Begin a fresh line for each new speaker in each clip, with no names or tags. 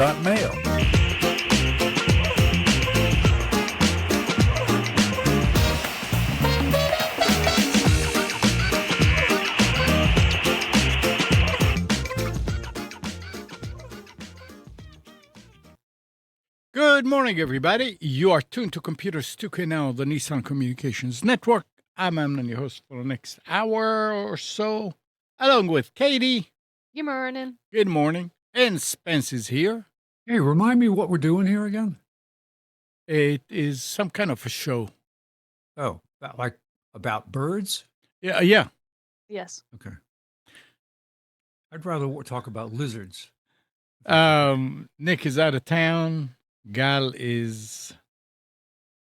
got mail. Good morning, everybody. You are tuned to Computers 2K Now, the Nissan Communications Network. I'm Amnon, your host for the next hour or so, along with Katie.
Good morning.
Good morning. And Spence is here.
Hey, remind me what we're doing here again?
It is some kind of a show.
Oh, about birds?
Yeah.
Yes.
Okay. I'd rather talk about lizards.
Nick is out of town. Gal is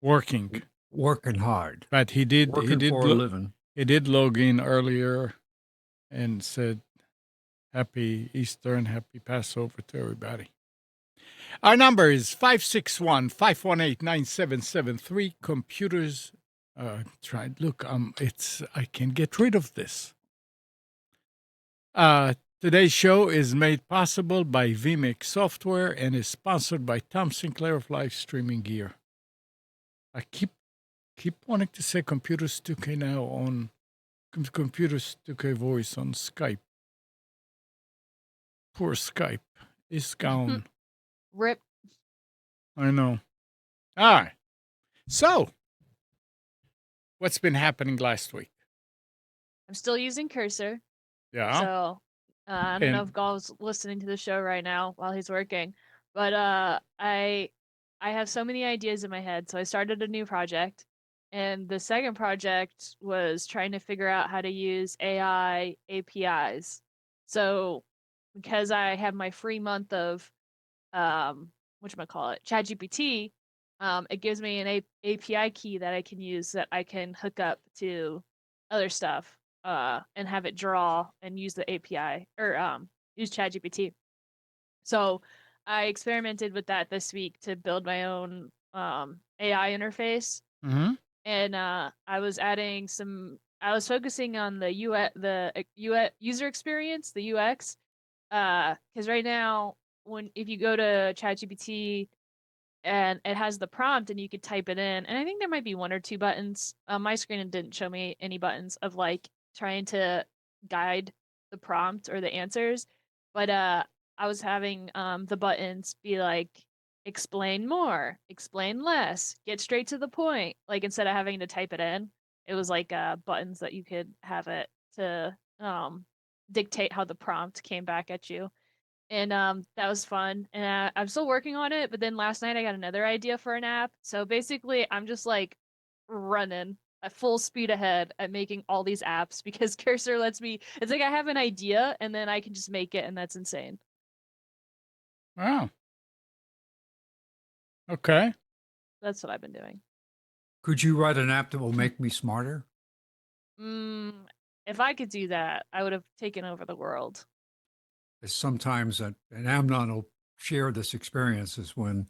working,
Working hard.
but he did
For a living.
He did log in earlier and said happy Easter and happy Passover to everybody. Our number is 561-518-9773. Computers, I can get rid of this. Today's show is made possible by vMix Software and is sponsored by Tom Sinclair of Live Streaming Gear. I keep wanting to say Computers 2K Now on Computers 2K Voice on Skype. Poor Skype is gone.
Rip.
I know. All right. So, what's been happening last week?
I'm still using Cursor.
Yeah.
So I don't know if Gall's listening to the show right now while he's working, but I have so many ideas in my head. So I started a new project, and the second project was trying to figure out how to use AI APIs. So because I have my free month of ChatGPT, it gives me an API key that I can use that I can hook up to other stuff and have it draw and use the API or use ChatGPT. So I experimented with that this week to build my own AI interface.
Mm-hmm.
And I was focusing on the UX user experience, the UX, because right now if you go to ChatGPT and it has the prompt and you could type it in, and I think there might be one or two buttons. My screen didn't show me any buttons of like trying to guide the prompt or the answers, but I was having the buttons be like explain more, explain less, get straight to the point. Like instead of having to type it in, it was like buttons that you could have it to dictate how the prompt came back at you. And that was fun. And I'm still working on it, but then last night I got another idea for an app. So basically, I'm just like running at full speed ahead at making all these apps because Cursor lets me. It's like I have an idea and then I can just make it, and that's insane.
Wow. Okay.
That's what I've been doing.
Could you write an app that will make me smarter?
If I could do that, I would have taken over the world.
Sometimes, and Amnon will share this experience, is when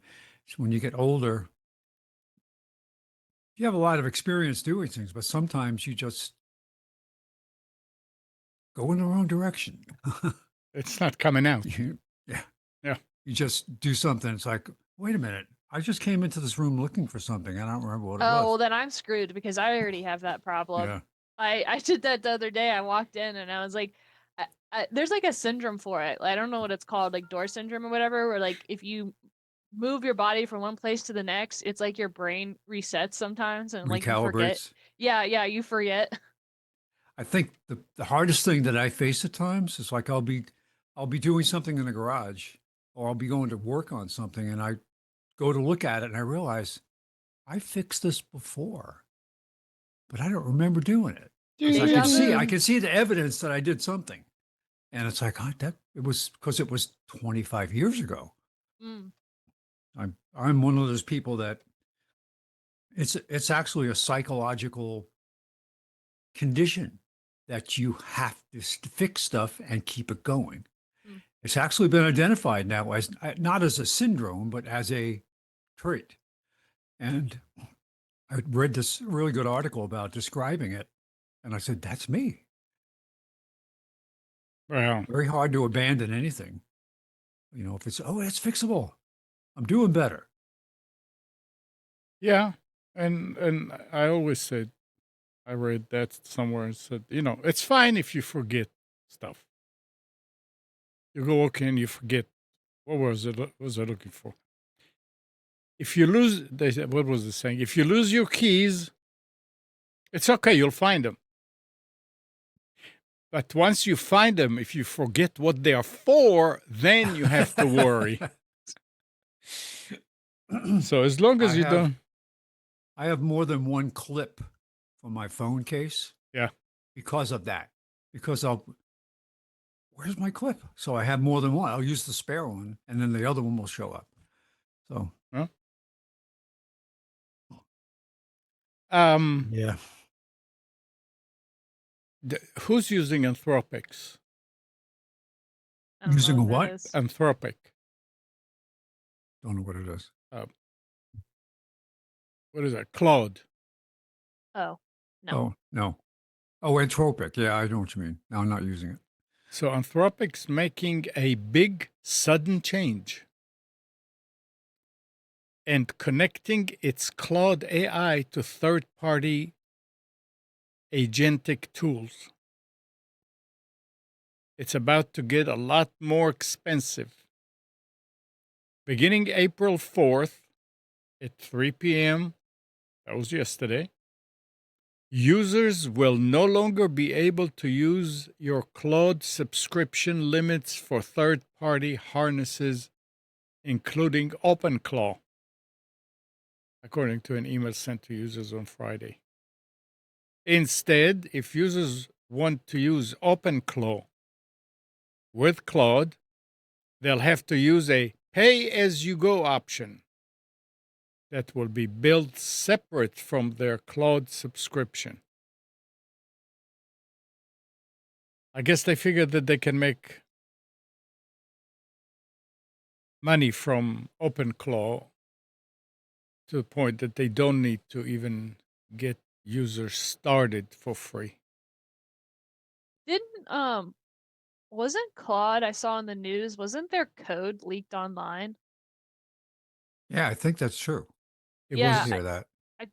you get older, you have a lot of experience doing things, but sometimes you just go in the wrong direction.
It's not coming out.
Yeah. You just do something. It's like, wait a minute. I just came into this room looking for something. I don't remember what it was.
Oh, well, then I'm screwed because I already have that problem.
Yeah.
I did that the other day. I walked in and I was like, there's like a syndrome for it. I don't know what it's called, like door syndrome or whatever, where like if you move your body from one place to the next, it's like your brain resets sometimes and like you forget.
Recalibrates.
Yeah, you forget.
I think the hardest thing that I face at times is like I'll be doing something in the garage, or I'll be going to work on something, and I go to look at it and I realize I fixed this before, but I don't remember doing it. I can see the evidence that I did something, and it's like it was because it was 25 years ago.
Mm.
I'm one of those people that it's actually a psychological condition that you have to fix stuff and keep it going.
Mm.
It's actually been identified now as not as a syndrome, but as a trait. And I read this really good article about describing it. And I said, that's me.
Well,
Very hard to abandon anything. You know, if it's, oh, it's fixable. I'm doing better.
Yeah, and I always said, I read that somewhere and said, it's fine if you forget stuff. You go okay and you forget. What was it? What was I looking for? If you lose, they said, what was the saying? If you lose your keys, it's okay. You'll find them. But once you find them, if you forget what they are for, then you have to worry. So as long as
I
you
have
don't,
I have more than one clip for my phone case
yeah.
because of that. Because where's my clip? So I have more than one. I'll use the spare one, and then the other one will show up. So
Huh? Um,
yeah,
who's using Anthropics?
I don't
using
know
a
what that
what?
is.
Anthropic.
Don't know what it is.
Uh, what is that? Claude.
Oh, no.
Oh no. Oh, Anthropic. Yeah, I know what you mean. No, I'm not using it.
So Anthropic's making a big sudden change and connecting its Claude AI to third-party agentic tools. It's about to get a lot more expensive. Beginning April 4th at 3 p.m., that was yesterday, users will no longer be able to use your Claude subscription limits for third-party harnesses, including OpenClaw, according to an email sent to users on Friday. Instead, if users want to use OpenClaw with Claude, they'll have to use a pay-as-you-go option that will be billed separate from their Claude subscription. I guess they figured that they can make money from OpenClaw to the point that they don't need to even get users started for free.
Didn't wasn't Claude I saw in the news, wasn't their code leaked online?
Yeah, I think that's true.
It
I did
Yeah,
was,
hear that.
I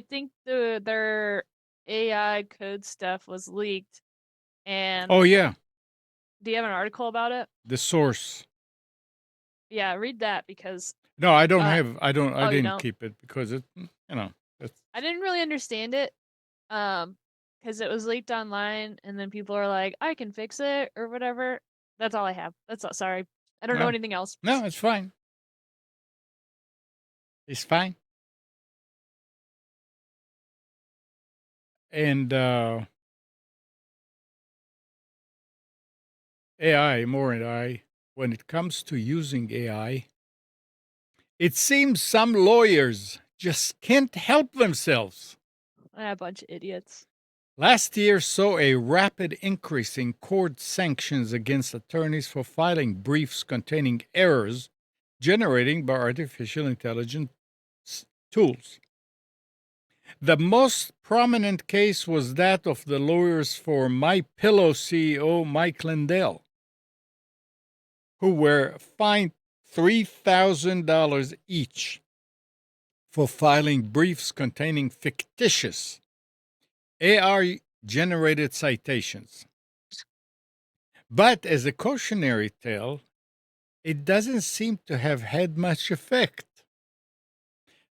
think their AI code stuff was leaked, and
oh yeah,
do you have an article about it?
the source.
Yeah, read that because
No, I don't
uh
have. I
oh, you
didn't
don't.
keep it because That's
I didn't really understand it because it was leaked online, and then people are like, I can fix it or whatever. That's all I have. That's all. Sorry, I don't know
no,
anything else.
no. It's fine. It's fine. And AI, more AI. When it comes to using AI, it seems some lawyers just can't help themselves.
A bunch of idiots.
Last year saw a rapid increase in court sanctions against attorneys for filing briefs containing errors generated by artificial intelligence tools. The most prominent case was that of the lawyers for MyPillow CEO Mike Lindell, who were fined $3,000 each for filing briefs containing fictitious AI generated citations. But as a cautionary tale, it doesn't seem to have had much effect.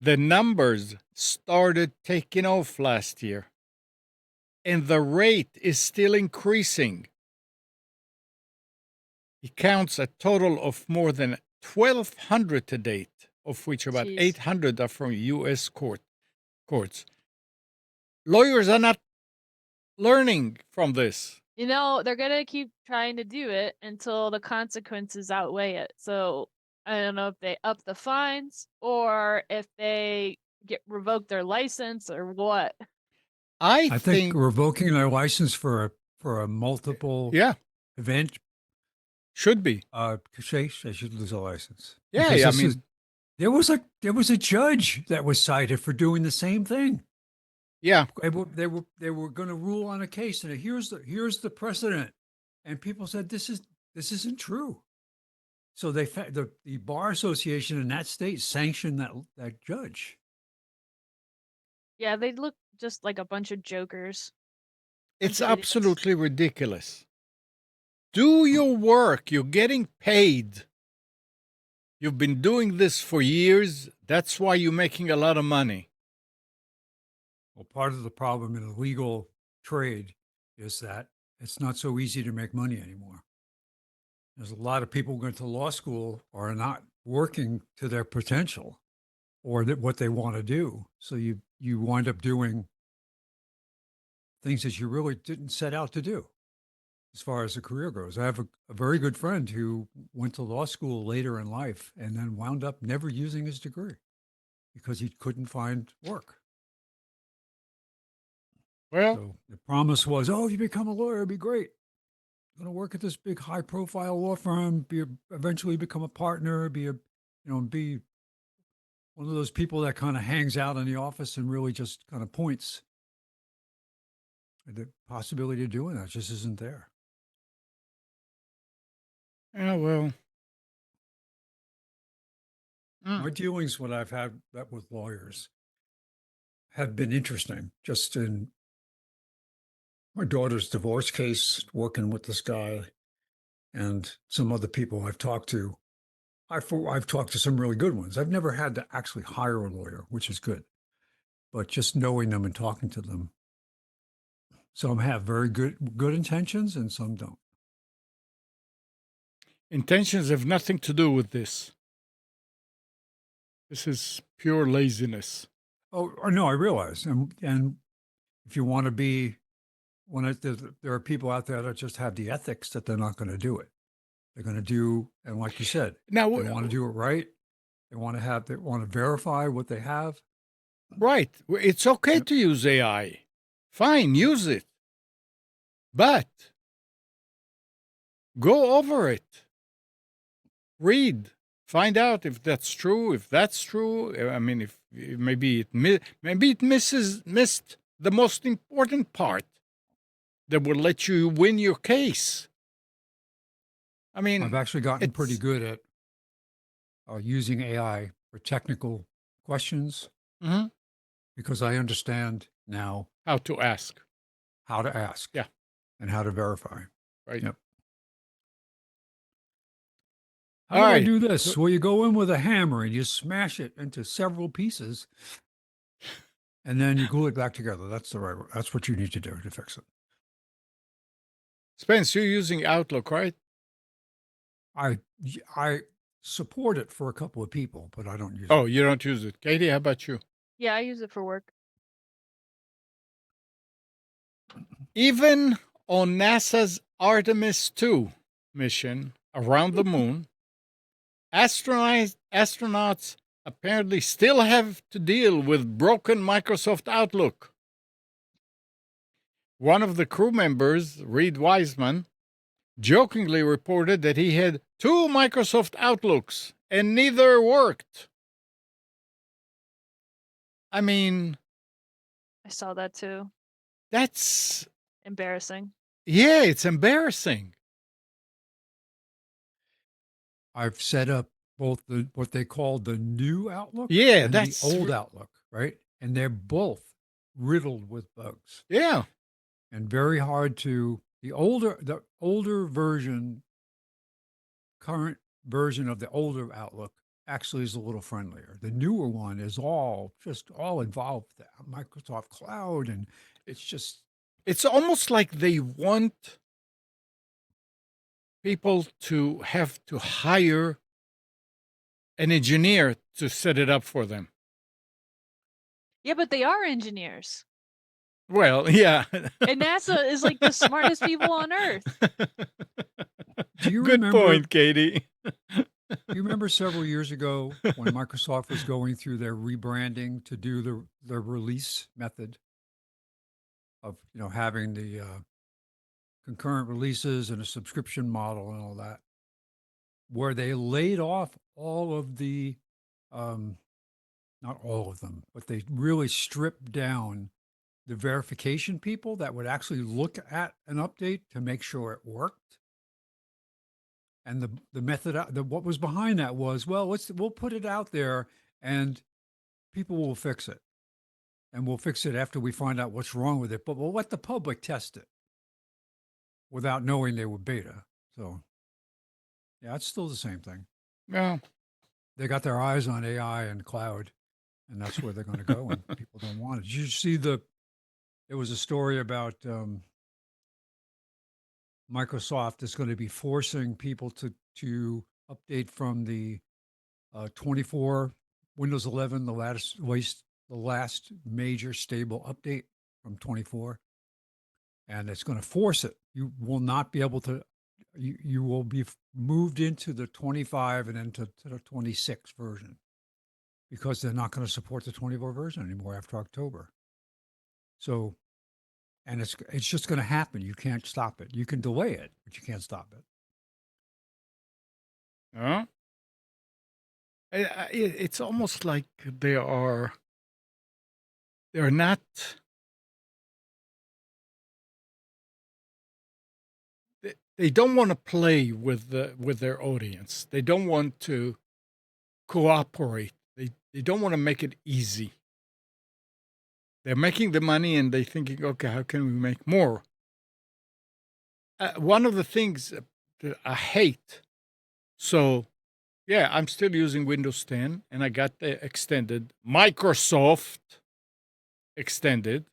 The numbers started taking off last year, and the rate is still increasing. He counts a total of more than 1,200 to date, of which about
Jeez.
800 are from U.S. courts. Lawyers are not learning from this.
You know, they're gonna keep trying to do it until the consequences outweigh it. So I don't know if they up the fines or if they revoke their license or what.
I
I think
think,
revoking their license for a multiple
yeah,
event,
should be.
they should lose a license.
Yeah,
Because
I
this is
mean,
there was a judge that was cited for doing the same thing.
yeah,
They were going to rule on a case, and here's the precedent, and people said this isn't true. So the bar association in that state sanctioned that judge.
Yeah, they look just like a bunch of jokers.
It's
Bunch of idiots.
absolutely ridiculous. Do your work. You're getting paid. You've been doing this for years. That's why you're making a lot of money.
Well, part of the problem in the legal trade is that it's not so easy to make money anymore. There's a lot of people going to law school are not working to their potential or what they want to do. So you wind up doing things that you really didn't set out to do as far as a career goes. I have a very good friend who went to law school later in life and then wound up never using his degree because he couldn't find work.
Well,
So the promise was, oh, if you become a lawyer, it'd be great. Going to work at this big high profile law firm, eventually become a partner, be one of those people that kind of hangs out in the office and really just kind of points. The possibility of doing that just isn't there.
yeah, well.
My dealings, what I've had that with lawyers, have been interesting. Just in my daughter's divorce case, working with this guy and some other people I've talked to. I've talked to some really good ones. I've never had to actually hire a lawyer, which is good, but just knowing them and talking to them. Some have very good intentions and some don't.
Intentions have nothing to do with this. This is pure laziness.
Oh, no, I realize. And if you want to be there are people out there that just have the ethics that they're not going to do it. They're going to do, and like you said,
Now,
they want to do it right. They want to verify what they have.
right, it's okay
Yep.
to use AI. Fine, use it. But go over it. Read. Find out if that's true. If that's true, I mean, if maybe it missed the most important part that will let you win your case. I mean,
I've actually gotten pretty
it's
good at using AI for technical questions
Mhm.
because I understand now
How to ask.
how to ask
Yeah.
and how to verify.
Right.
Yep. How
All
do I
right.
do this?
So-
Well, you go in with a hammer and you smash it into several pieces and then you glue it back together. That's the right way. That's what you need to do to fix it.
Spence, you're using Outlook, right?
I support it for a couple of people, but I don't use
Oh,
it.
you don't use it. Katie, how about you?
Yeah, I use it for work.
Even on NASA's Artemis 2 mission around the moon, astronauts apparently still have to deal with broken Microsoft Outlook. One of the crew members, Reed Wiseman, jokingly reported that he had 2 Microsoft Outlooks and neither worked. I mean,
I saw that too.
that's,
Embarrassing.
yeah, it's embarrassing.
I've set up both what they call the new Outlook
Yeah,
and
that's
the old Outlook, right? And they're both riddled with bugs
yeah.
and very hard to the older version, current version of the older Outlook actually is a little friendlier. The newer one is all involved with the Microsoft Cloud, and it's just
It's almost like they want people to have to hire an engineer to set it up for them.
Yeah, but they are engineers.
Well, yeah.
And NASA is like the smartest people on earth.
Do you
Good
remember?
point, Katie.
You remember several years ago when Microsoft was going through their rebranding to do the release method of having the concurrent releases and a subscription model and all that, where they laid off all of the not all of them, but they really stripped down the verification people that would actually look at an update to make sure it worked. And the method, what was behind that was, well, we'll put it out there and people will fix it. And we'll fix it after we find out what's wrong with it. But we'll let the public test it without knowing they were beta. So, yeah, it's still the same thing.
Yeah.
They got their eyes on AI and cloud, and that's where they're going to go. And people don't want it. Did you see there was a story about Microsoft is going to be forcing people to update from the 24 Windows 11, the last major stable update from 24, and it's going to force it. You will not be able to. You will be moved into the 25 and into the 26 version because they're not going to support the 24 version anymore after October. So, and it's just going to happen. You can't stop it. You can delay it, but you can't stop it.
Huh? It's almost like they're not. They don't want to play with their audience. They don't want to cooperate. They don't want to make it easy. They're making the money and they're thinking, okay, how can we make more? One of the things that I hate. So, yeah, I'm still using Windows 10, and I got the extended Microsoft extended,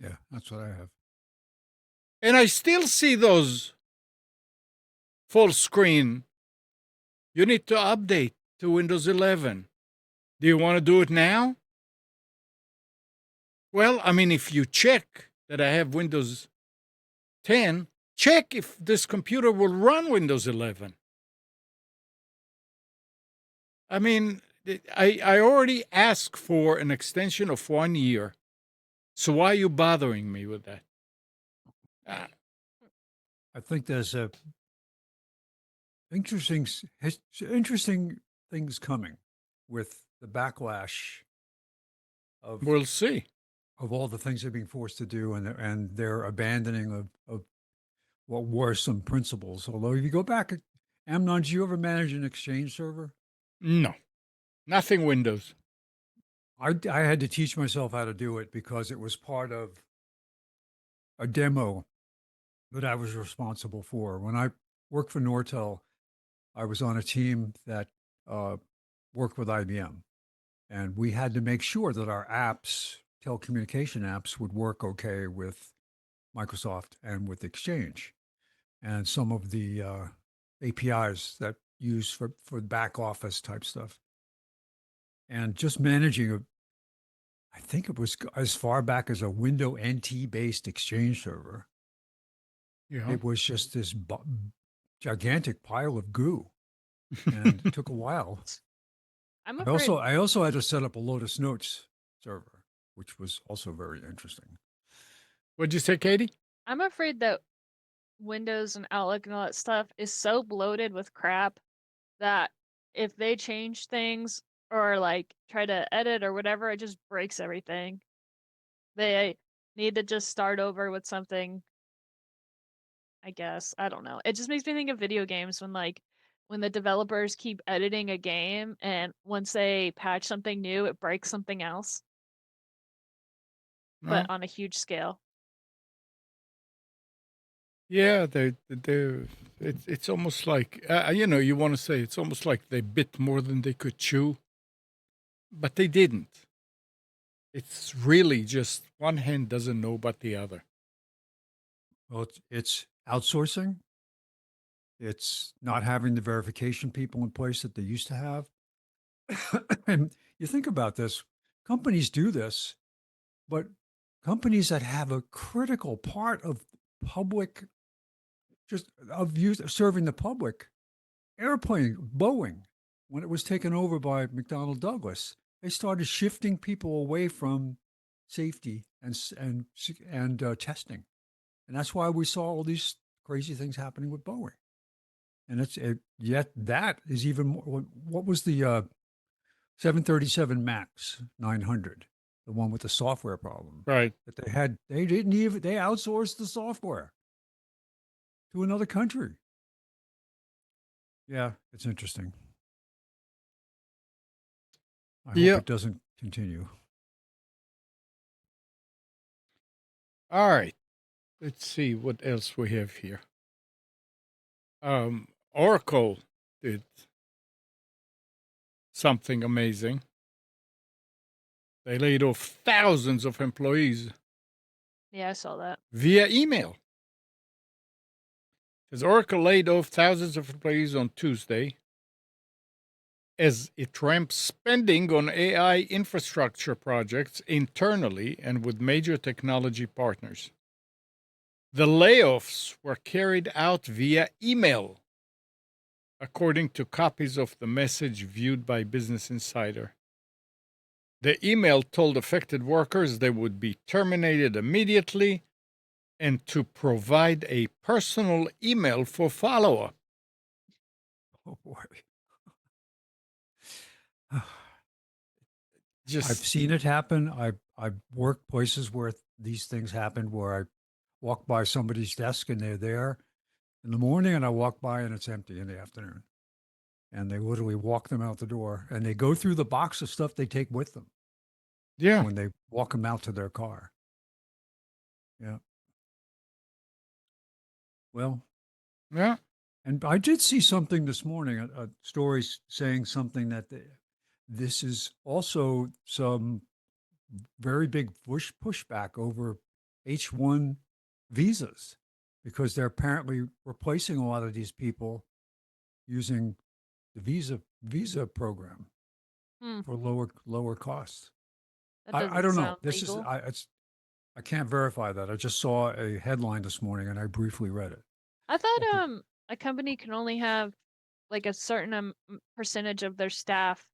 Yeah, that's what I have.
and I still see those full screen. You need to update to Windows 11. Do you want to do it now? Well, I mean, if you check that I have Windows 10, check if this computer will run Windows 11. I mean, I already asked for an extension of 1 year. So why are you bothering me with that?
I think there's a interesting things coming with the backlash
We'll see.
of all the things they're being forced to do and their abandoning of what were some principles. Although if you go back, Amnon, did you ever manage an Exchange server?
No, nothing Windows.
I had to teach myself how to do it because it was part of a demo that I was responsible for. When I worked for Nortel, I was on a team that worked with IBM, and we had to make sure that our apps, telecommunication apps, would work okay with Microsoft and with Exchange, and some of the APIs that use for back office type stuff. And just managing I think it was as far back as a Window NT based Exchange server.
Yeah.
It was just this gigantic pile of goo, and it took a while.
I'm
I
afraid
also had to set up a Lotus Notes server, which was also very interesting.
What'd you say, Katie?
I'm afraid that Windows and Outlook and all that stuff is so bloated with crap that if they change things or like try to edit or whatever, it just breaks everything. They need to just start over with something, I guess. I don't know. It just makes me think of video games when the developers keep editing a game and once they patch something new, it breaks something else, but
No.
on a huge scale.
Yeah, it's almost like you want to say it's almost like they bit more than they could chew, but they didn't. It's really just one hand doesn't know about the other.
Well, it's outsourcing. It's not having the verification people in place that they used to have. And you think about this, companies do this, but companies that have a critical part of public, just of use serving the public, Boeing, when it was taken over by McDonnell Douglas, they started shifting people away from safety and testing, and that's why we saw all these crazy things happening with Boeing. And yet that is even more. What was the 737 Max 900, the one with the software problem
Right.
that they had? They didn't even they outsourced the software to another country. Yeah, it's interesting. I hope
Yeah.
it doesn't continue.
All right. Let's see what else we have here. Oracle did something amazing. They laid off thousands of employees
Yeah, I saw that.
via email. As Oracle laid off thousands of employees on Tuesday as it ramps spending on AI infrastructure projects internally and with major technology partners. The layoffs were carried out via email, according to copies of the message viewed by Business Insider. The email told affected workers they would be terminated immediately and to provide a personal email for follow up.
Oh boy. I've
Just,
seen it happen. I've worked places where these things happened where I walk by somebody's desk and they're there in the morning and I walk by and it's empty in the afternoon. And they literally walk them out the door and they go through the box of stuff they take with them
yeah,
when they walk them out to their car. Yeah. Well,
yeah,
and I did see something this morning, a story saying something that this is also some very big pushback over H-1 visas because they're apparently replacing a lot of these people using the visa program
Hmm,
for lower costs.
that
I
doesn't
don't know.
sound
This is
legal.
I can't verify that. I just saw a headline this morning and I briefly read it.
I thought
Okay.
a company can only have like a certain percentage of their staff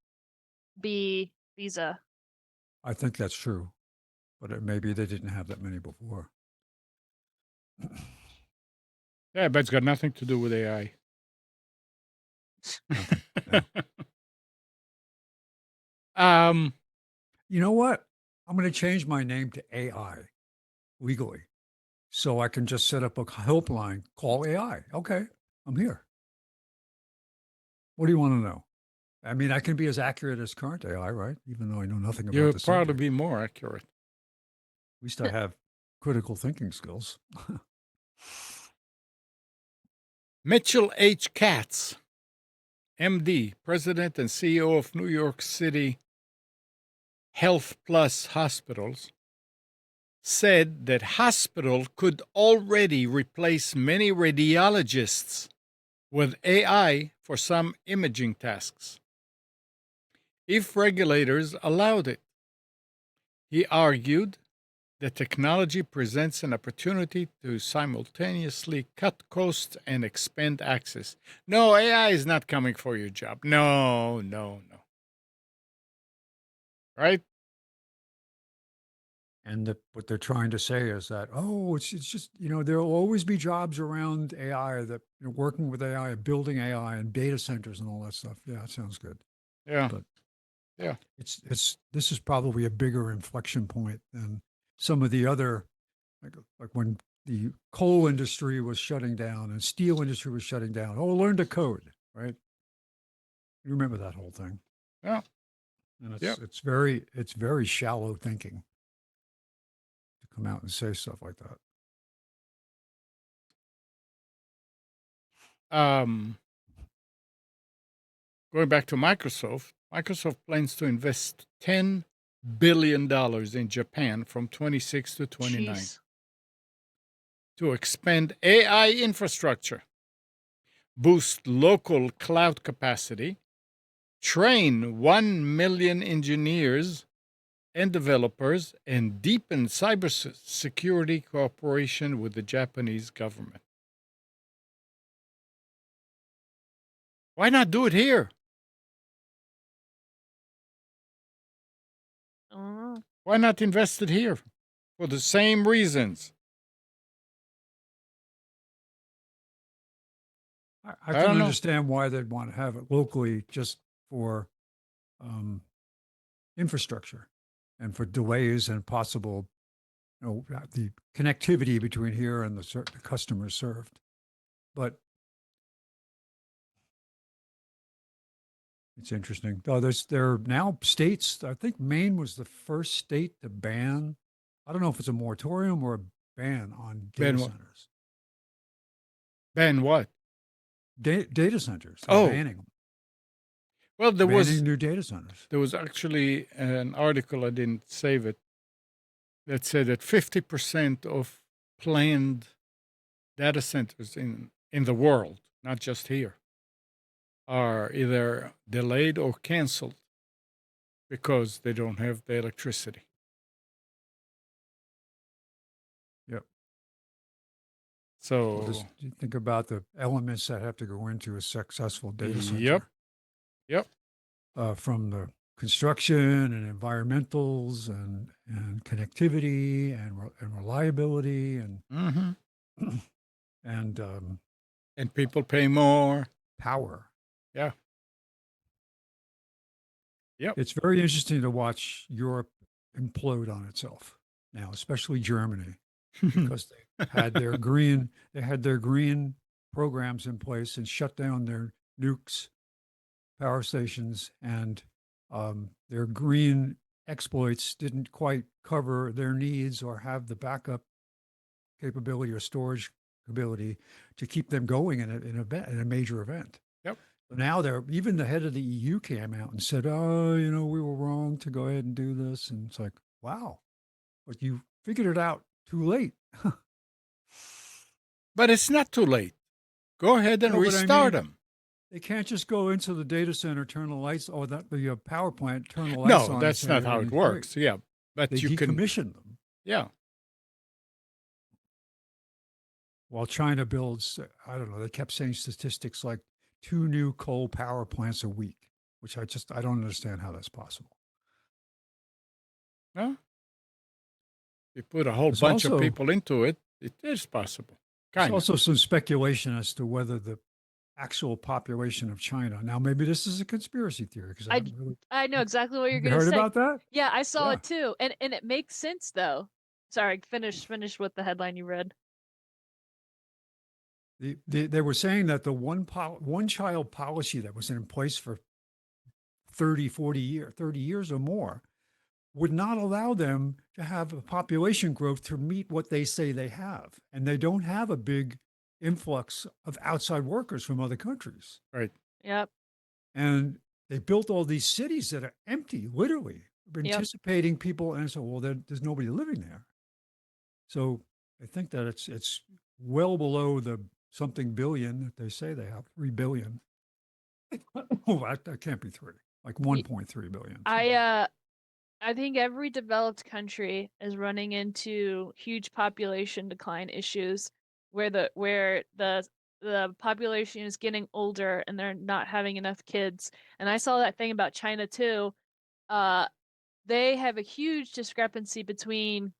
be visa.
I think that's true, but maybe they didn't have that many before.
yeah, but it's got nothing to do with AI.
Nothing. Yeah.
um,
You know what? I'm going to change my name to AI legally. So I can just set up a helpline, call AI. Okay, I'm here. What do you want to know? I mean, I can be as accurate as current AI, right? Even though I know nothing about
you'll
the
probably
subject.
be more accurate.
At least I have critical thinking skills.
Mitchell H. Katz, MD, President and CEO of New York City Health Plus Hospitals, said that hospital could already replace many radiologists with AI for some imaging tasks if regulators allowed it. He argued that technology presents an opportunity to simultaneously cut costs and expand access. No, AI is not coming for your job. No, no, no. Right?
And what they're trying to say is that, oh, it's just, there'll always be jobs around AI that working with AI, building AI and data centers and all that stuff. Yeah, it sounds good.
Yeah.
But
Yeah.
this is probably a bigger inflection point than some of the other, like when the coal industry was shutting down and steel industry was shutting down. Oh, learn to code, right? You remember that whole thing.
Yeah.
And
Yeah.
it's very shallow thinking to come out and say stuff like that.
Um, Going back to Microsoft, Microsoft plans to invest $10 billion in Japan from 26 to 29
Jeez.
to expand AI infrastructure, boost local cloud capacity, train 1 million engineers and developers, and deepen cybersecurity cooperation with the Japanese government. Why not do it here?
Oh,
Why not invest it here? For the same reasons.
I
I
can
don't know.
understand why they'd want to have it locally just for um, infrastructure and for delays and possible, the connectivity between here and the customers served. But It's interesting. Oh, there are now states. I think Maine was the first state to ban. I don't know if it's a moratorium or a ban on data
Ban what?
centers.
Ban what?
Data centers. They're
Oh,
banning them.
well,
Banning new data centers.
there was actually an article, I didn't save it, that said that 50% of planned data centers in the world, not just here, are either delayed or canceled because they don't have the electricity.
Yep. Well,
So,
just you think about the elements that have to go into a successful data
yep,
center,
yep.
from the construction and environmentals and connectivity and reliability
Hmm.
and
And people pay more.
power.
Yeah. Yep.
It's very interesting to watch Europe implode on itself now, especially Germany, because they had their green programs in place and shut down their nukes, power stations, and their green exploits didn't quite cover their needs or have the backup capability or storage ability to keep them going in a major event.
Yep.
Now even the head of the EU came out and said, "Oh, we were wrong to go ahead and do this." And it's like, wow, but you figured it out too late.
But it's not too late. Go ahead and
No, but I
restart
mean,
them.
they can't just go into the data center, turn the lights, or the power plant, turn the lights
No,
on, and
that's
say
not how it
everything's great.
works. Yeah.
They
But you can,
decommission them
yeah.
while China builds. I don't know. They kept saying statistics like 2 new coal power plants a week, which I don't understand how that's possible.
No? You put a whole
There's
bunch of
also
people into it, it is possible.
there's
Kind of.
also some speculation as to whether the actual population of China. Now, maybe this is a conspiracy theory because I
I
haven't really.
I know exactly what you're
Have you
gonna
heard
say.
about that?
Yeah, I saw
Yeah.
it too, and it makes sense though. Sorry, finish with the headline you read.
They were saying that the one child policy that was in place for 30 years or more would not allow them to have a population growth to meet what they say they have. And they don't have a big influx of outside workers from other countries.
Right.
Yep,
And they built all these cities that are empty, literally,
yep.
anticipating people. And so, well, there's nobody living there. So I think that it's well below the something billion that they say they have, 3 billion. Oh, that can't be three, like
Y-
1.3 billion.
I think every developed country is running into huge population decline issues where the population is getting older and they're not having enough kids. And I saw that thing about China too. Uh they have a huge discrepancy between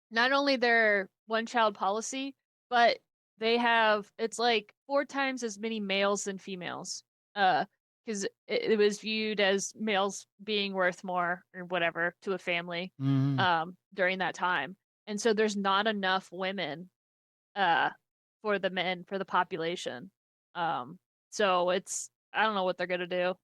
not only their one child policy, but it's like 4 times as many males than females. Because it was viewed as males being worth more or whatever to a family
Hmm.
during that time. And so there's not enough women uh for the men for the population. So I don't know what they're gonna do.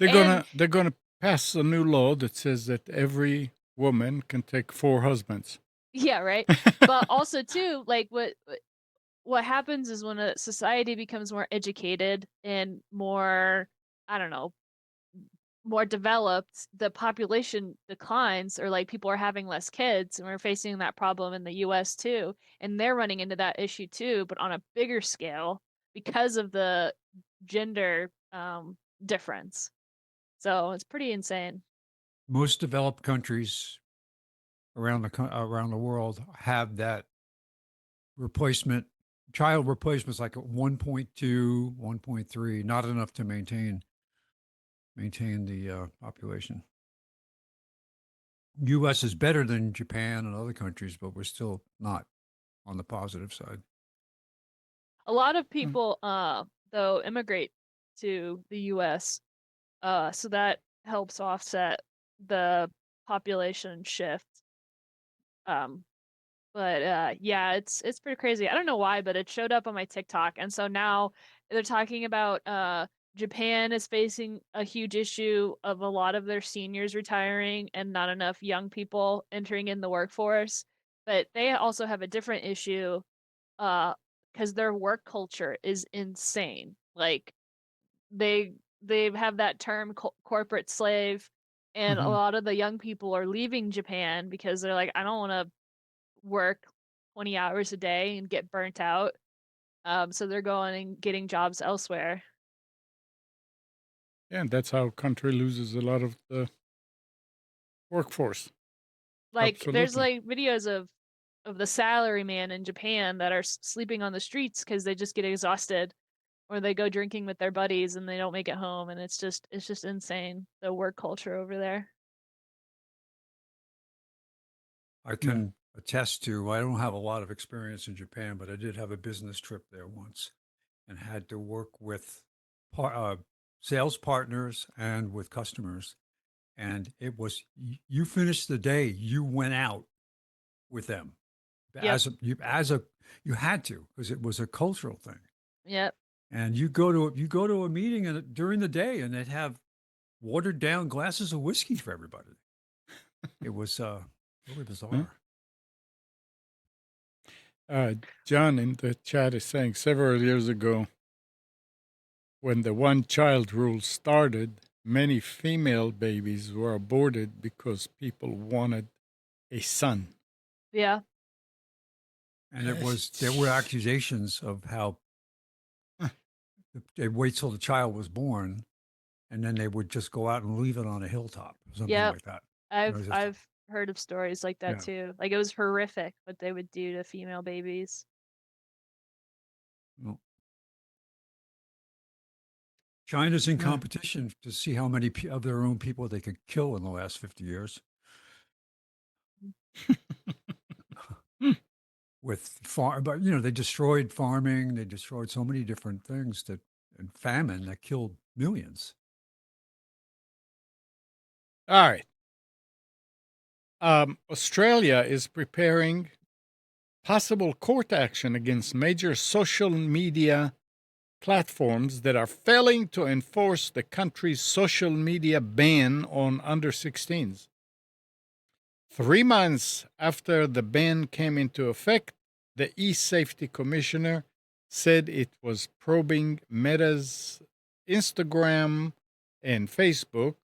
And
They're gonna pass a new law that says that every woman can take 4 husbands.
yeah, right. But also too, like what happens is when a society becomes more educated and more, I don't know, more developed, the population declines or like people are having less kids and we're facing that problem in the US too. And they're running into that issue too, but on a bigger scale because of the gender difference. So it's pretty insane.
Most developed countries around the world have that replacement. Child replacement is like 1.2, 1.3, not enough to maintain the population. U.S. is better than Japan and other countries, but we're still not on the positive side.
A lot of
Mm.
people though immigrate to the US. So that helps offset the population shift. Um, but yeah, it's pretty crazy. I don't know why, but it showed up on my TikTok, and so now they're talking about Japan is facing a huge issue of a lot of their seniors retiring and not enough young people entering in the workforce. But they also have a different issue uh because their work culture is insane. Like they they have that term corporate slave, and a
Hmm.
lot of the young people are leaving Japan because they're like, I don't want to work 20 hours a day and get burnt out. So they're going and getting jobs elsewhere.
Yeah, and that's how country loses a lot of the workforce.
Like there's
Absolutely.
like videos of the salary man in Japan that are sleeping on the streets because they just get exhausted, or they go drinking with their buddies and they don't make it home, and it's just insane, the work culture over there.
I
Yeah.
can attest to, I don't have a lot of experience in Japan, but I did have a business trip there once and had to work with par- uh, sales partners and with customers. And it was, you finished the day, you went out with them
Yep.
you had to, because it was a cultural thing.
Yep.
And you go to a meeting and during the day and they'd have watered down glasses of whiskey for everybody. It was really
Huh?
bizarre.
Uh, John in the chat is saying several years ago, when the one child rule started, many female babies were aborted because people wanted a son.
Yeah.
And there were accusations of how
Huh.
they wait till the child was born and then they would just go out and leave it on a hilltop, something
Yep.
like that. It
I've
was just,
I've heard of stories like that
yeah.
too. Like it was horrific what they would do to female babies.
Well, China's in
Yeah.
competition to see how many of their own people they could kill in the last 50 years with but they destroyed farming, they destroyed so many different things and famine that killed millions.
All right. Australia is preparing possible court action against major social media platforms that are failing to enforce the country's social media ban on under 16s. 3 months after the ban came into effect, the e-safety commissioner said it was probing Meta's Instagram and Facebook,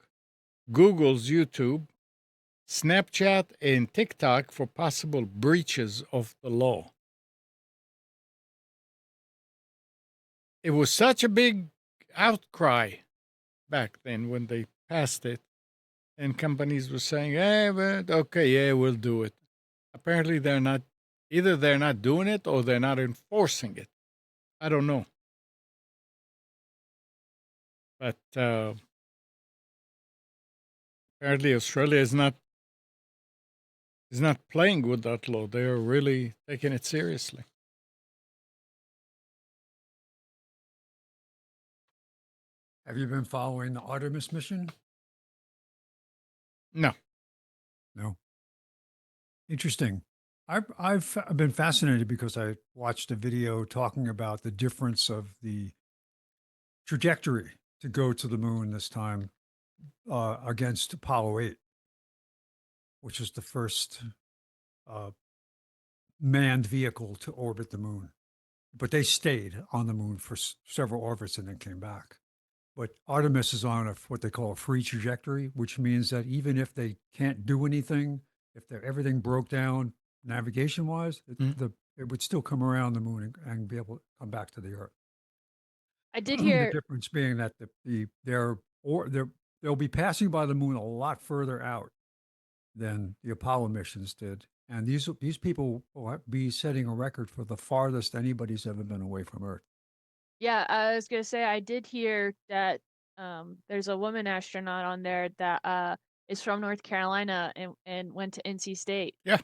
Google's YouTube, Snapchat, and TikTok for possible breaches of the law. It was such a big outcry back then when they passed it, and companies were saying, but okay, yeah, we'll do it. Apparently, they're not doing it or they're not enforcing it. I don't know. But apparently, Australia is not playing with that law. They are really taking it seriously.
Have you been following the Artemis mission?
No.
No. Interesting. I've been fascinated because I watched a video talking about the difference of the trajectory to go to the moon this time against Apollo 8, which is the first uh, manned vehicle to orbit the moon. But they stayed on the moon for several orbits and then came back. But Artemis is on what they call a free trajectory, which means that even if they can't do anything, if everything broke down navigation wise,
Mm.
it would still come around the moon and be able to come back to the Earth.
I did
The
hear.
difference being that they'll be passing by the moon a lot further out than the Apollo missions did, and these people will be setting a record for the farthest anybody's ever been away from Earth.
Yeah, I was gonna say I did hear that there's a woman astronaut on there that is from North Carolina and went to NC State,
Yeah.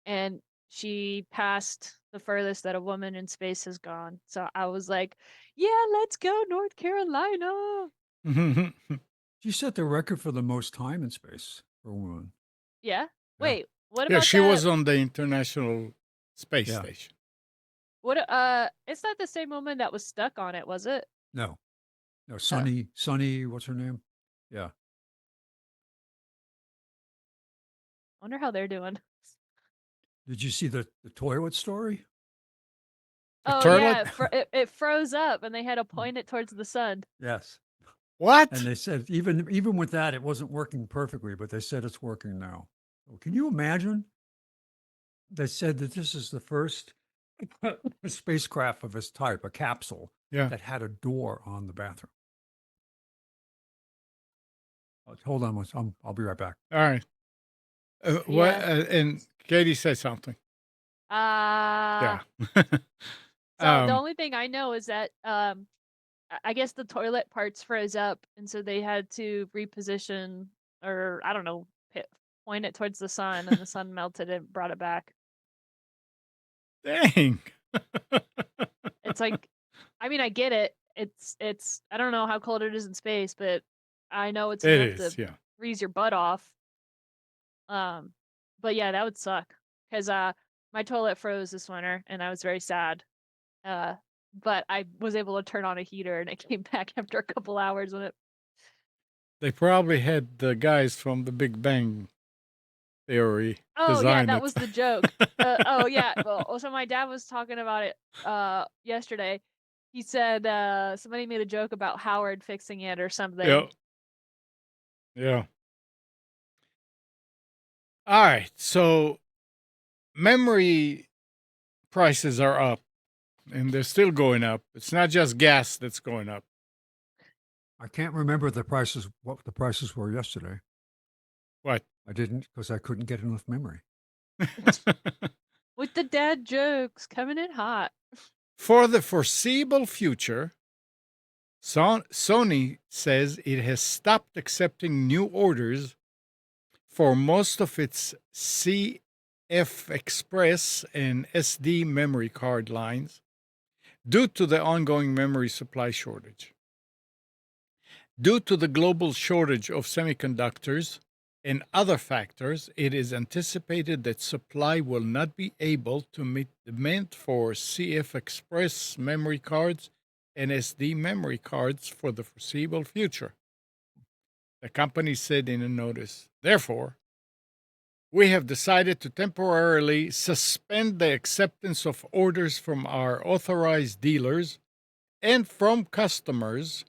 and she passed the furthest that a woman in space has gone. So I was like, yeah, let's go North Carolina.
She set the record for the most time in space for a woman.
Yeah.
Yeah.
Wait, what
Yeah,
about
she
that?
was on the International Space
Yeah.
Station.
What it's not the same woman that was stuck on it, was it?
No. No, Sunny, what's her name? Yeah.
Wonder how they're doing.
Did you see the toilet story?
The
Oh
toilet?
yeah, it froze up and they had to point it towards the sun.
Yes.
What?
And they said even with that, it wasn't working perfectly, but they said it's working now. So can you imagine? They said that this is the first spacecraft of its type, a capsule
Yeah.
that had a door on the bathroom. Hold on, I'll be right back.
All right. What?
Yeah.
And Katie said something.
Ah.
Yeah.
So the only thing I know is that I guess the toilet parts froze up, and so they had to reposition, or I don't know, point it towards the sun, and the sun melted and brought it back.
Dang.
It's like, I mean, I get it. It's I don't know how cold it is in space, but I know it's
It
enough
is,
to
yeah.
freeze your butt off. But yeah, that would suck because my toilet froze this winter, and I was very sad. Uh, but I was able to turn on a heater, and it came back after a couple hours when it.
They probably had the guys from the Big Bang Theory
Oh yeah,
design
that
it.
was the joke. Oh yeah. Well, so my dad was talking about it yesterday. He said somebody made a joke about Howard fixing it or something.
Yeah. Yeah. All right. So memory prices are up and they're still going up. It's not just gas that's going up.
I can't remember what the prices were yesterday.
What?
I didn't because I couldn't get enough memory.
With the dad jokes coming in hot.
For the foreseeable future, Sony says it has stopped accepting new orders for most of its CF Express and SD memory card lines due to the ongoing memory supply shortage. Due to the global shortage of semiconductors and other factors, it is anticipated that supply will not be able to meet demand for CF Express memory cards and SD memory cards for the foreseeable future. The company said in a notice, therefore, we have decided to temporarily suspend the acceptance of orders from our authorized dealers and from customers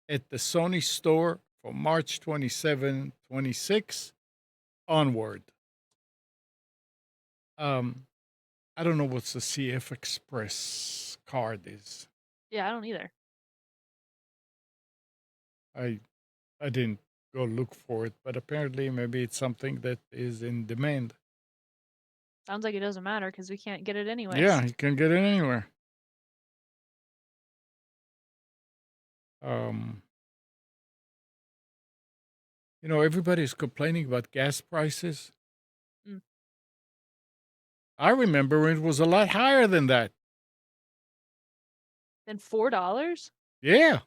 at the Sony store from March 27, 26 onward. I don't know what's the CF Express card is.
Yeah, I don't either.
I didn't go look for it, but apparently maybe it's something that is in demand.
Sounds like it doesn't matter because we can't get it anyways.
Yeah, you can get it anywhere. Everybody's complaining about gas prices.
Mm.
I remember it was a lot higher than that.
Then $4?
Yeah.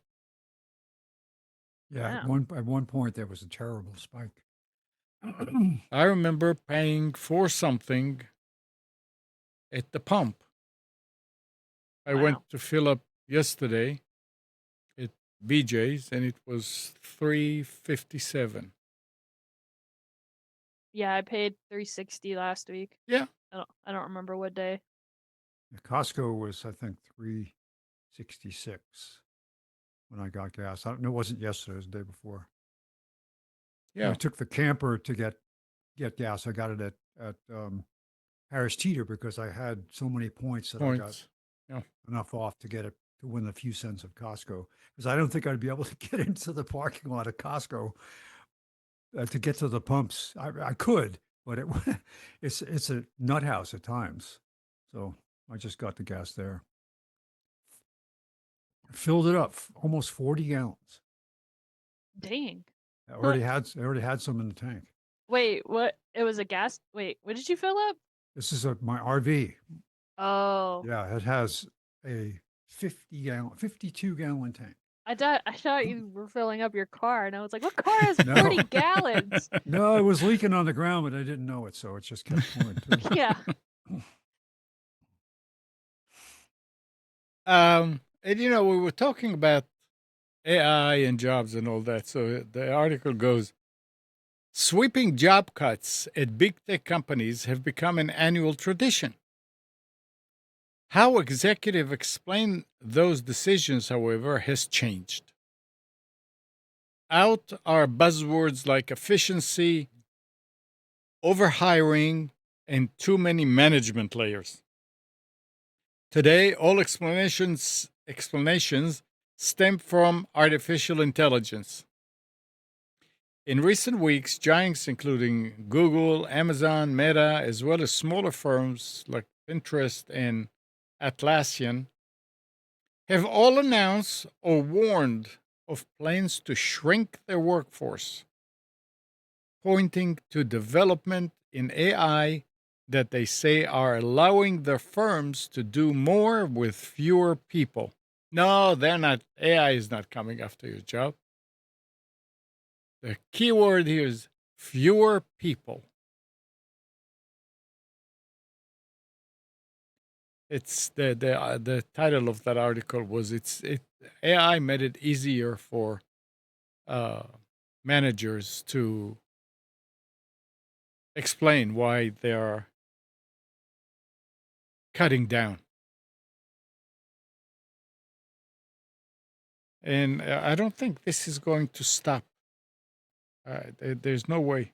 Yeah,
Wow.
at one point there was a terrible spike.
I remember paying for something at the pump. I
Wow.
went to fill up yesterday at BJ's and it was $3.57.
Yeah, I paid $3.60 last week.
Yeah.
I don't remember what day.
Costco was, I think, $3.66 when I got gas. I don't know, it wasn't yesterday, it was the day before. When
Yeah.
I took the camper to get gas. I got it at Harris Teeter because I had so many points that I got
Points. Yeah.
enough off to get it to win a few cents of Costco. Because I don't think I'd be able to get into the parking lot of Costco to get to the pumps. I could, but it's a nut house at times. So I just got the gas there. Filled it up, almost 40 gallons.
Dang.
I already had some in the tank.
Wait, what? It was a gas. Wait, what did you fill up?
This is my RV.
Oh.
Yeah, it has a 52-gallon tank.
I thought you were filling up your car, and I was like, what car has
No.
40 gallons?
No, it was leaking on the ground, but I didn't know it, so it just kept pouring too.
Yeah.
And we were talking about AI and jobs and all that. So the article goes, sweeping job cuts at big tech companies have become an annual tradition. How executives explain those decisions, however, has changed. Out are buzzwords like efficiency, overhiring, and too many management layers. Today, all explanations stem from artificial intelligence. In recent weeks, giants including Google, Amazon, Meta, as well as smaller firms like Pinterest and Atlassian, have all announced or warned of plans to shrink their workforce, pointing to development in AI that they say are allowing their firms to do more with fewer people. No, they're not. AI is not coming after your job. The key word here is fewer people. It's the title of that article was AI made it easier for uh, managers to explain why they are cutting down. And I don't think this is going to stop. There's no way.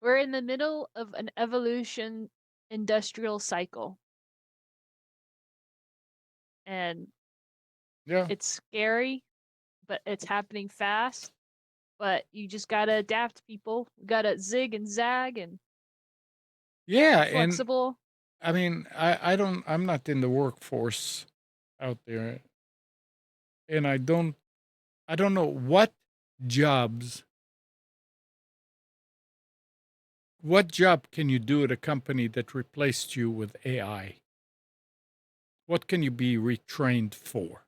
We're in the middle of an evolution industrial cycle, and
Yeah.
it's scary, but it's happening fast. But you just gotta adapt, people. You gotta zig and zag and
Yeah.
be
And
flexible.
I mean, I'm not in the workforce out there. And I don't know jobs, what job can you do at a company that replaced you with AI? What can you be retrained for?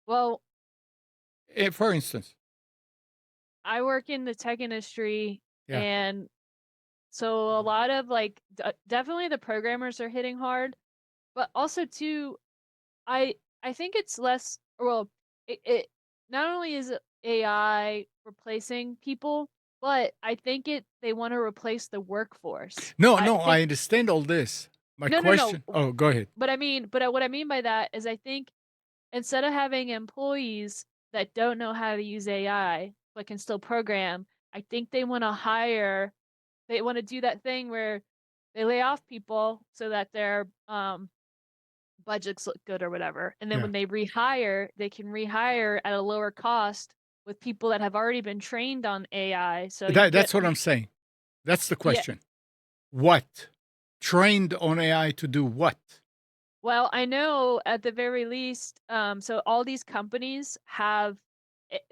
Well,
For instance,
I work in the tech industry,
yeah.
and so a lot of like definitely the programmers are hitting hard, but also too, I I think it's less, well, it not only is it AI replacing people, but I think they want to replace the workforce.
No,
I
no,
think
I understand all this. My
no.
question, oh, go ahead.
But I mean, what I mean by that is I think instead of having employees that don't know how to use AI but can still program, I think they want to do that thing where they lay off people so that their budgets look good or whatever. And then
Yeah.
when they rehire, they can rehire at a lower cost with people that have already been trained on AI. So
That's what I'm saying. That's the
yeah.
question. What? Trained on AI to do what?
Well, I know at the very least, so all these companies have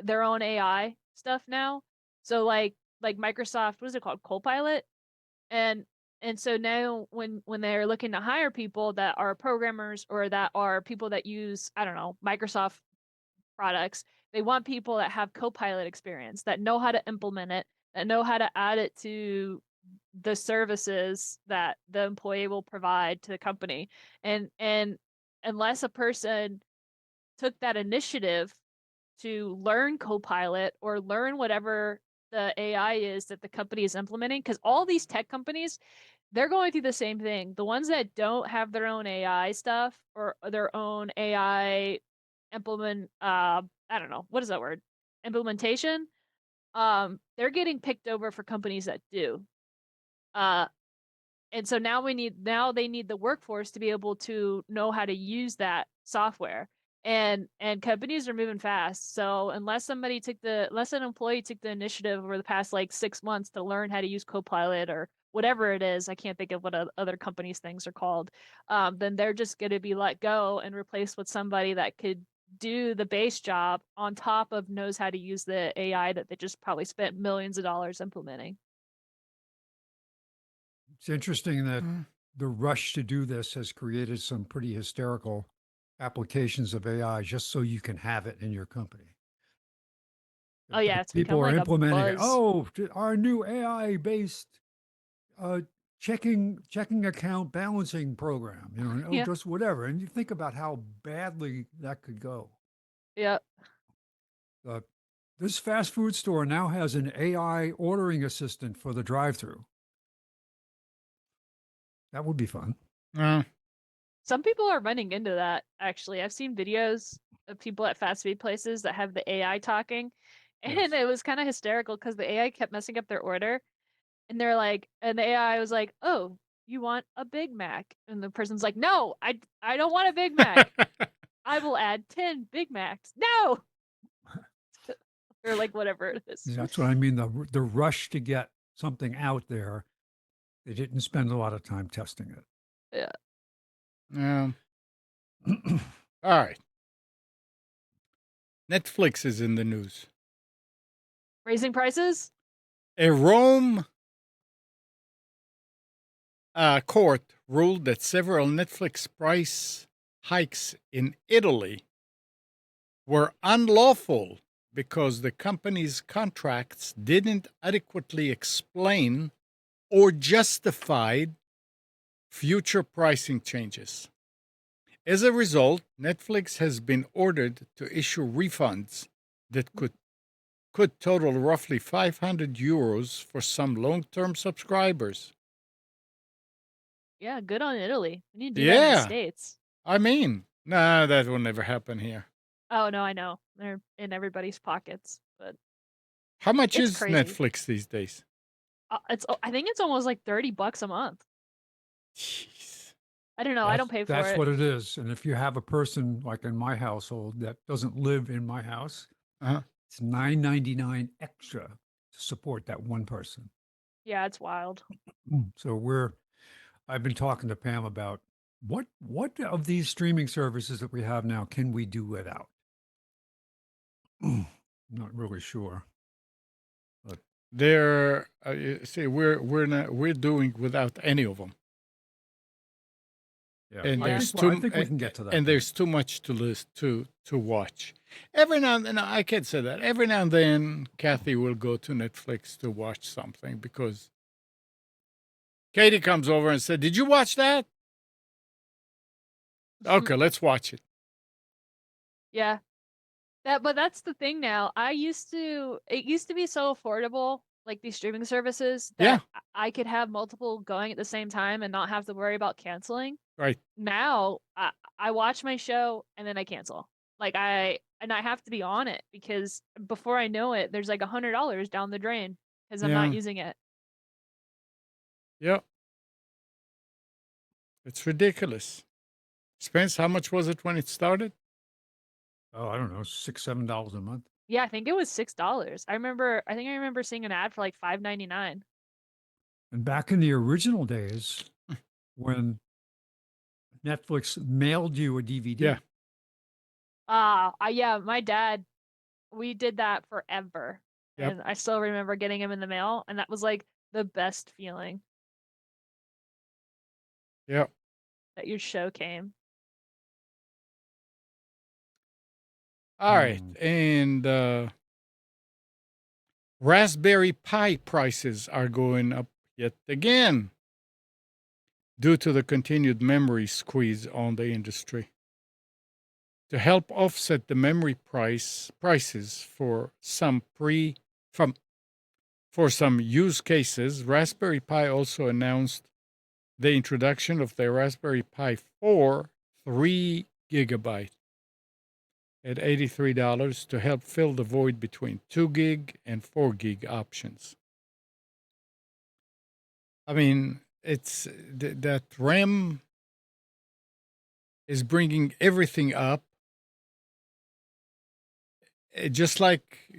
their own AI stuff now. So like Microsoft, what is it called, Copilot, and so now when they're looking to hire people that are programmers or that are people that use, I don't know, Microsoft products, they want people that have Copilot experience, that know how to implement it, that know how to add it to the services that the employee will provide to the company. And unless a person took that initiative to learn Copilot or learn whatever the AI is that the company is implementing, because all these tech companies, they're going through the same thing. The ones that don't have their own AI stuff or their own AI implement, I don't know, what is that word? Implementation. They're getting picked over for companies that do. Uh, and so now they need the workforce to be able to know how to use that software. And companies are moving fast. So unless an employee took the initiative over the past like 6 months to learn how to use Copilot or whatever it is, I can't think of what other companies things are called. Then they're just going to be let go and replaced with somebody that could do the base job on top of knows how to use the AI that they just probably spent millions of dollars implementing.
It's interesting that
Mm.
the rush to do this has created some pretty hysterical applications of AI just so you can have it in your company.
Oh yeah, it's
People
become
are
like a
implementing it.
buzz.
Oh, our new AI based checking account balancing program, and,
Yeah.
just whatever. And you think about how badly that could go.
Yeah.
Uh, this fast food store now has an AI ordering assistant for the drive-through. That would be fun.
Uh,
Some people are running into that, actually. I've seen videos of people at fast food places that have the AI talking, and
Yes.
it was kind of hysterical because the AI kept messing up their order, and they're like, and the AI was like, "Oh, you want a Big Mac?" And the person's like, "No, I don't want a Big Mac. I will add 10 Big Macs." No, or like whatever it is.
That's what I mean. The rush to get something out there, they didn't spend a lot of time testing
Yeah.
um,
it.
all right. Netflix is in the news.
Raising prices?
A Rome court ruled that several Netflix price hikes in Italy were unlawful because the company's contracts didn't adequately explain or justified future pricing changes. As a result, Netflix has been ordered to issue refunds that could total roughly €500 for some long-term subscribers.
Yeah, good on Italy. We need to do that in the
Yeah,
States.
I mean, nah, that will never happen here.
Oh, no, I know. They're in everybody's pockets, but
How much
it's
is
crazy.
Netflix these days?
I think it's almost like $30 a month.
Jeez.
I don't know. I don't pay for
That's
it.
what it is. And if you have a person like in my household that doesn't live in my house,
Uh-huh.
it's $9.99 extra to support that one person.
Yeah, it's wild.
So I've been talking to Pam about what of these streaming services that we have now can we do without? Not really sure.
They're see, we're doing without any of them,
Yeah,
and
Yeah.
there's
I
too
think we can get to that.
and
point.
there's too much to list to watch. Every now and then, I can't say that. Every now and then, Kathy will go to Netflix to watch something because Katie comes over and said, "Did you watch that?" Okay, let's watch it.
Yeah. But that's the thing now. It used to be so affordable, like these streaming services,
Yeah,
that I could have multiple going at the same time and not have to worry about canceling.
right.
Now, I watch my show and then I cancel. Like I have to be on it because before I know it, there's like $100 down the drain because I'm not
Yeah,
using it.
yeah. It's ridiculous. Spence, how much was it when it started?
Oh, I don't know, $6, $7 a month.
Yeah, I think it was $6. I think I remember seeing an ad for like $5.99.
And back in the original days, when Netflix mailed you a DVD,
Yeah.
Yeah, my dad, we did that forever.
Yep.
And I still remember getting him in the mail, and that was like the best feeling
Yeah.
that your show came.
All right. And Raspberry Pi prices are going up yet again due to the continued memory squeeze on the industry. To help offset the memory prices for some use cases, Raspberry Pi also announced the introduction of the Raspberry Pi 4 3 gigabyte at $83 to help fill the void between 2 gig and 4 gig options. I mean, it's that RAM is bringing everything up. Just like,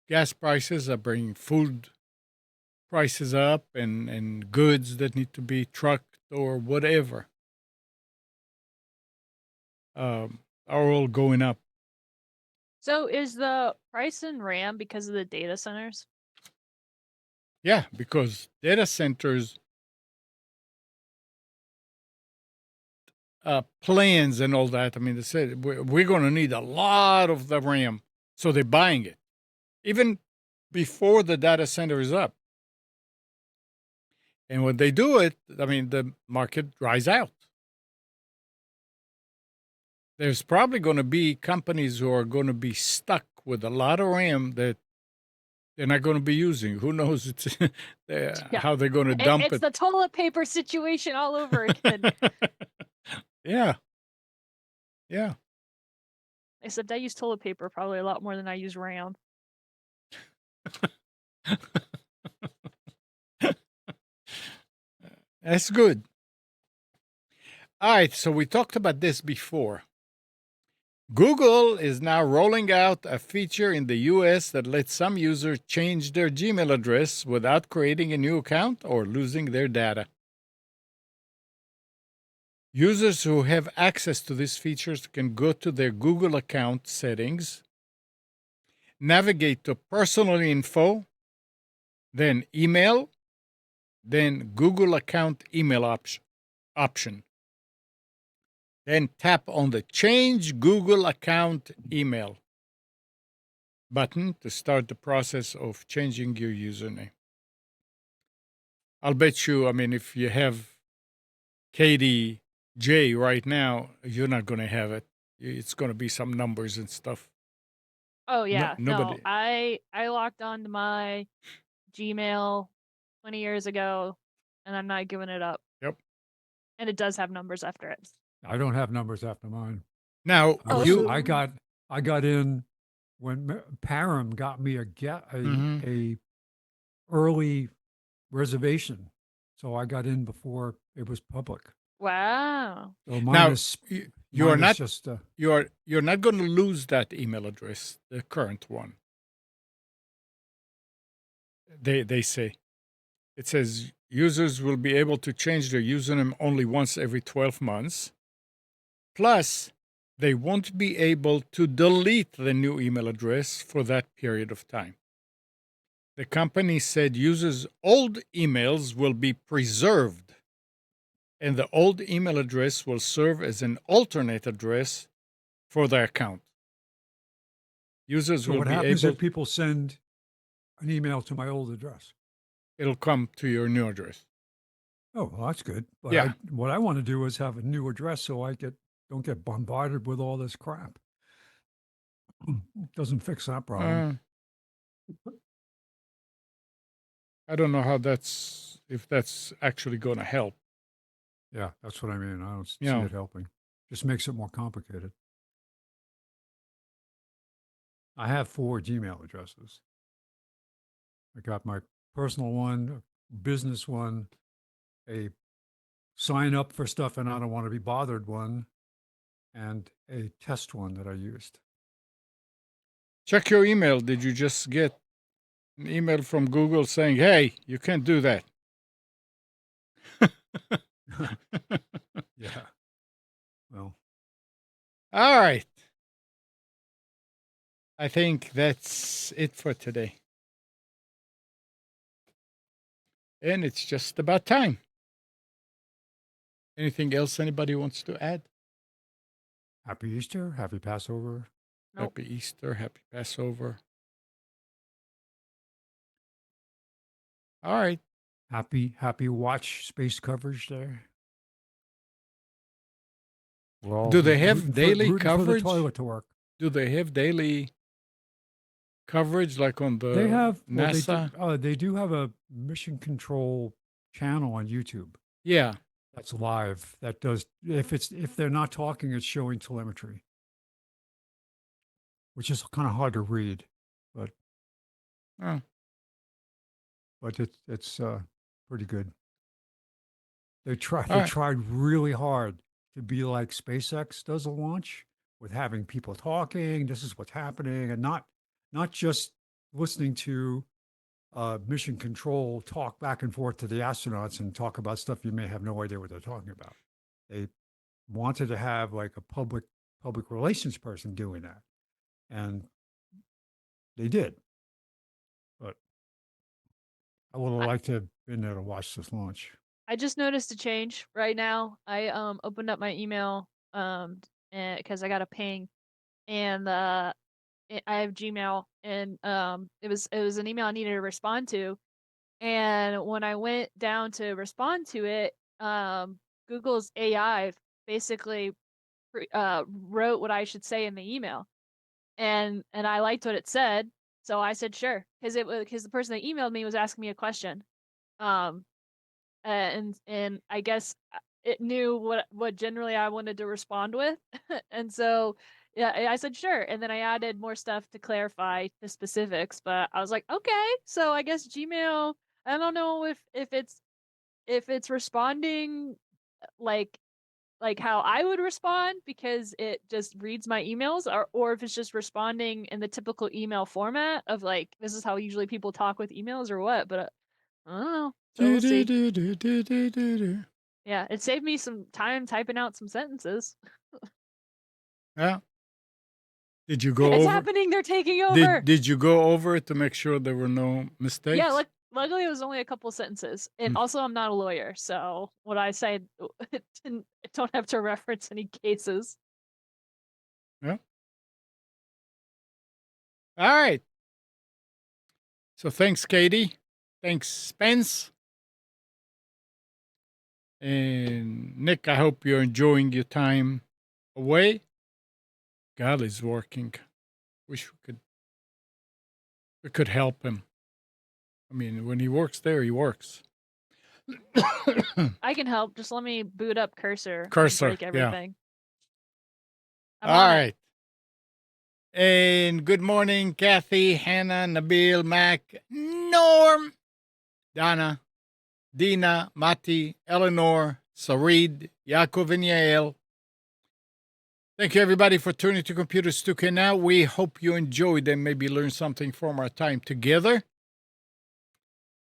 gas prices are bringing food prices up and goods that need to be trucked or whatever are all going up.
So is the price in RAM because of the data centers?
Yeah, because data centers plans and all that. I mean, they said we're going to need a lot of the RAM, so they're buying it even before the data center is up. And when they do it, I mean, the market dries out. There's probably going to be companies who are going to be stuck with a lot of RAM that they're not going to be using. Who knows
Yeah.
how they're going to dump
It's
it.
the toilet paper situation all over again.
Yeah. Yeah.
Except I use toilet paper probably a lot more than I use RAM.
That's good. All right. So we talked about this before. Google is now rolling out a feature in the US that lets some users change their Gmail address without creating a new account or losing their data. Users who have access to these features can go to their Google account settings, navigate to personal info, then email, then Google account email option. Then tap on the Change Google Account Email button to start the process of changing your username. I'll bet you, I mean, if you have Katie J right now, you're not going to have it. It's going to be some numbers and stuff.
Oh yeah, no,
Nobody.
I logged on to my Gmail 20 years ago, and I'm not giving it up.
Yep.
And it does have numbers after it.
I don't have numbers after mine.
Now,
Oh,
you.
I got in when Param got me
Mhm.
a early reservation, so I got in before it was public.
Wow.
So
Now,
mine is
you are
mine is
not
just
you're not going to lose that email address, the current one. They say it says users will be able to change their username only once every 12 months. Plus, they won't be able to delete the new email address for that period of time. The company said users' old emails will be preserved, and the old email address will serve as an alternate address for their account. Users
so
will
what
be
happens
able,
if people send an email to my old address?
it'll come to your new address.
Oh, well, that's good. But
Yeah.
what I want to do is have a new address so I don't get bombarded with all this crap. Doesn't fix that problem.
I don't know if that's actually going to help.
Yeah, that's what I mean. I don't see
Yeah.
it helping. Just makes it more complicated. I have 4 Gmail addresses. I got my personal one, a business one, a sign up for stuff and I don't want to be bothered one, and a test one that I used.
Check your email. Did you just get an email from Google saying, hey, you can't do that?
Yeah. Well,
All right. I think that's it for today. And it's just about time. Anything else anybody wants to add?
happy Easter, happy Passover.
Nope.
Happy Easter, happy Passover. All right.
Happy watch space coverage there. We're all
Do they have
rooting
daily
for the
coverage?
toilet to work.
Do they have daily coverage like on the
They have
NASA?
they do have a mission control channel on YouTube.
Yeah.
That's live. That does if they're not talking, it's showing telemetry, which is kind of hard to read, but
Oh,
it's pretty good. They
all right.
tried really hard to be like SpaceX does a launch with having people talking. This is what's happening, and not just listening to mission control talk back and forth to the astronauts and talk about stuff you may have no idea what they're talking about. They wanted to have like a public relations person doing that, and they did. But I would have liked to have been there to watch this launch.
I just noticed a change right now. I opened up my email because I got a ping, and I have Gmail, and it was an email I needed to respond to, And when I went down to respond to it, Google's AI basically wrote what I should say in the email, and I liked what it said, so I said sure, because the person that emailed me was asking me a question, um, and I guess it knew what generally I wanted to respond with, and so yeah, I said sure, and then I added more stuff to clarify the specifics, but I was like, okay, so I guess Gmail. I don't know if it's responding like how I would respond because it just reads my emails, or if it's just responding in the typical email format of like this is how usually people talk with emails or what. But I don't know. So we'll see.
Do-do-do-do-do-do-do.
Yeah, it saved me some time typing out some sentences.
Yeah. Did you go
It's
over?
happening. They're taking over.
Did you go over it to make sure there were no mistakes?
Yeah, luckily it was only a couple sentences, and also I'm not a lawyer, so what I say I don't have to reference any cases.
Yeah. All right. So thanks, Katie. Thanks, Spence. And Nick, I hope you're enjoying your time away. God is working. Wish we could help him. I mean, when he works there, he works.
I can help. Just let me boot up Cursor. and
Cursor,
break
yeah.
everything. I'm
All
on it.
right. And good morning, Kathy, Hannah, Nabil, Mac, Norm, Donna, Dina, Mati, Eleanor, Sarid, Yaakov, and Yael. Thank you, everybody, for tuning to Computers 2K Now. We hope you enjoyed and maybe learned something from our time together.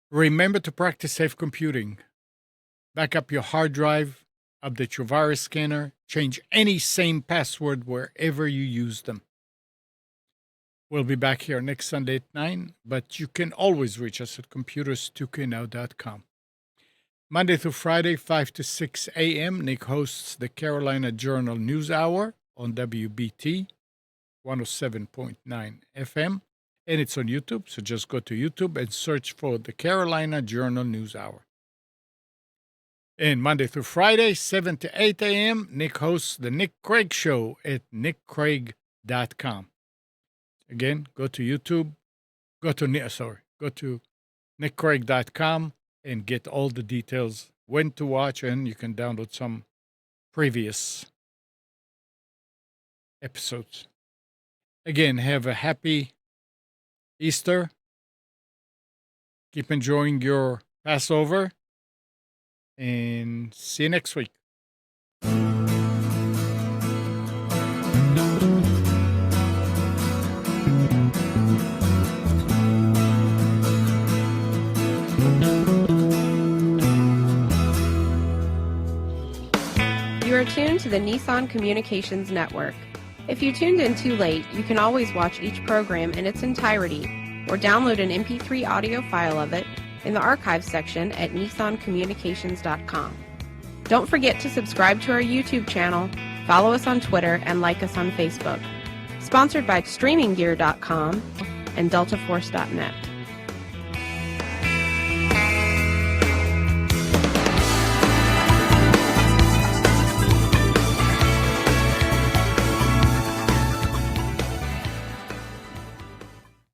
Remember to practice safe computing. Back up your hard drive, update your virus scanner, change any same password wherever you use them. We'll be back here next Sunday at 9, but you can always reach us at computers2know.com. Monday through Friday, 5 to 6 a.m., Nick hosts the Carolina Journal News Hour on WBT 107.9 FM, and it's on YouTube, so just go to YouTube and search for the Carolina Journal News Hour. And Monday through Friday, 7 to 8 a.m., Nick hosts the Nick Craig Show at nickcraig.com. Again, go to YouTube, go to nickcraig.com and get all the details, when to watch, and you can download some previous episodes. Again, have a happy Easter. Keep enjoying your Passover, and see you next week.
You are tuned to the Nissan Communications Network. If you tuned in too late, you can always watch each program in its entirety or download an MP3 audio file of it in the archives section at nissancommunications.com. Don't forget to subscribe to our YouTube channel, follow us on Twitter, and like us on Facebook. Sponsored by StreamingGear.com and DeltaForce.net.